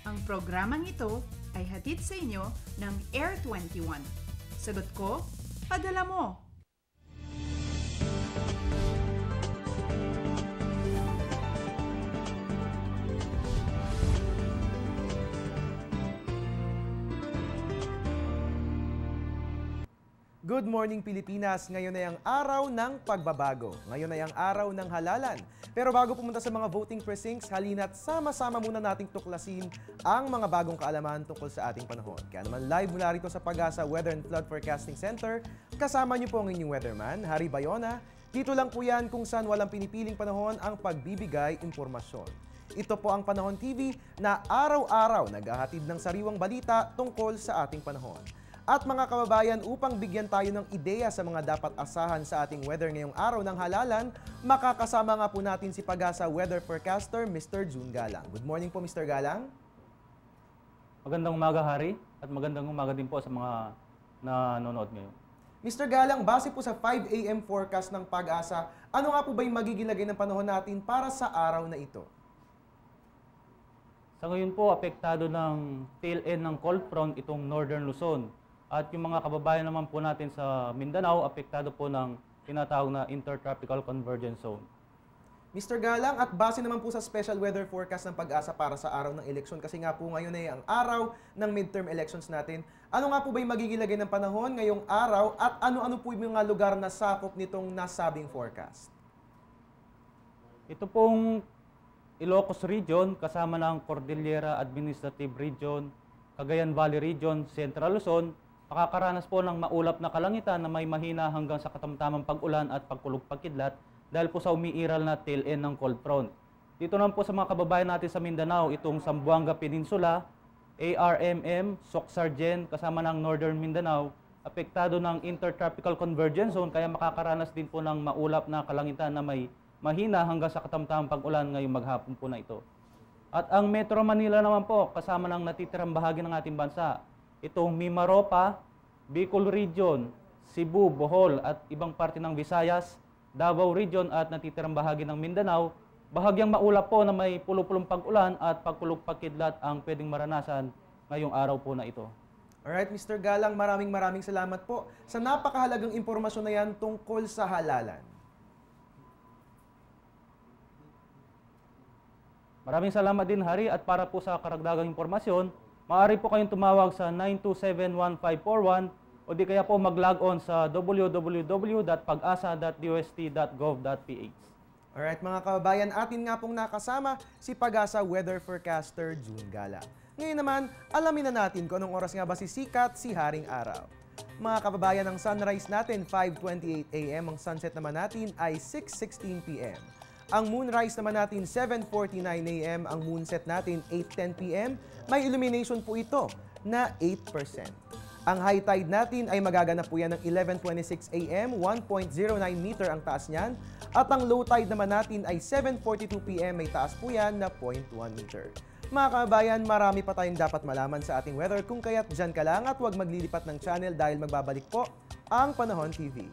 Ang programang ito ay hatid sa inyo ng Air 21. Sagot ko, padala mo! Good morning Pilipinas! Ngayon ay ang araw ng pagbabago. Ngayon ay ang araw ng halalan. Pero bago pumunta sa mga voting precincts, halina't sama-sama muna nating tuklasin ang mga bagong kaalaman tungkol sa ating panahon. Kaya naman live mula rito sa Pag-asa Weather and Flood Forecasting Center, kasama niyo po ang inyong weatherman, Harry Bayona. Dito lang po yan kung saan walang pinipiling panahon ang pagbibigay impormasyon. Ito po ang Panahon TV na araw-araw naghahatid ng sariwang balita tungkol sa ating panahon. At mga kababayan, upang bigyan tayo ng ideya sa mga dapat asahan sa ating weather ngayong araw ng halalan, makakasama nga po natin si Pag-asa Weather Forecaster, Mr. June Galang. Good morning po, Mr. Galang. Magandang umaga, Harry, at magandang umaga din po sa mga nanonood ngayon. Mr. Galang, base po sa 5 AM forecast ng Pag-asa, ano nga po ba yung magiging lagay ng panahon natin para sa araw na ito? Sa ngayon po, apektado ng tail end ng cold front itong Northern Luzon. At yung mga kababayan naman po natin sa Mindanao, apektado po ng tinatawag na Intertropical Convergence Zone. Mr. Galang, at base naman po sa special weather forecast ng Pag-asa para sa araw ng eleksyon, kasi nga po ngayon ay ang araw ng midterm elections natin, ano nga po ba yung magiging lagay ng panahon ngayong araw at ano-ano po yung mga lugar na sakop nitong nasabing forecast? Ito pong Ilocos Region, kasama ng Cordillera Administrative Region, Cagayan Valley Region, Central Luzon, makakaranas po ng maulap na kalangitan na may mahina hanggang sa katamtamang pag-ulan at pagkulog-pagkidlat dahil po sa umiiral na tail end ng cold front. Dito naman po sa mga kababayan natin sa Mindanao, itong Zamboanga Peninsula, ARMM, Soc-Sargen, kasama ng Northern Mindanao, apektado ng Intertropical Convergence Zone, kaya makakaranas din po ng maulap na kalangitan na may mahina hanggang sa katamtamang pag-ulan ngayong maghapon po na ito. At ang Metro Manila naman po, kasama ng natitirang bahagi ng ating bansa, itong Mimaropa, Bicol Region, Cebu, Bohol at ibang parte ng Visayas, Davao Region at natitirang bahagi ng Mindanao, bahagyang maulap po na may pulo-pulong pag-ulan at pagkulog-pagkidlat ang pwedeng maranasan ngayong araw po na ito. Alright, Mr. Galang, maraming salamat po sa napakahalagang impormasyon na yan tungkol sa halalan. Maraming salamat din, Hari, at para po sa karagdagang impormasyon, maaari po kayong tumawag sa 927-1541 o di kaya po mag-log on sa www.pagasa.dust.gov.ph. Alright mga kababayan, atin nga pong nakasama si Pag-asa Weather Forecaster June Galang. Ngayon naman, alamin na natin kung anong oras nga ba sisikat si Haring Araw. Mga kababayan, ang sunrise natin 5:28 AM, ang sunset naman natin ay 6:16 PM. Ang moonrise naman natin 7:49 AM, ang moonset natin 8:10 PM. May illumination po ito na 8%. Ang high tide natin ay magaganap po yan ng 11:26 AM, 1.09 meter ang taas niyan. At ang low tide naman natin ay 7:42 PM, may taas po yan na 0.1 meter. Mga kababayan, marami pa tayong dapat malaman sa ating weather, kung kaya't dyan ka lang at huwag maglilipat ng channel dahil magbabalik po ang Panahon TV.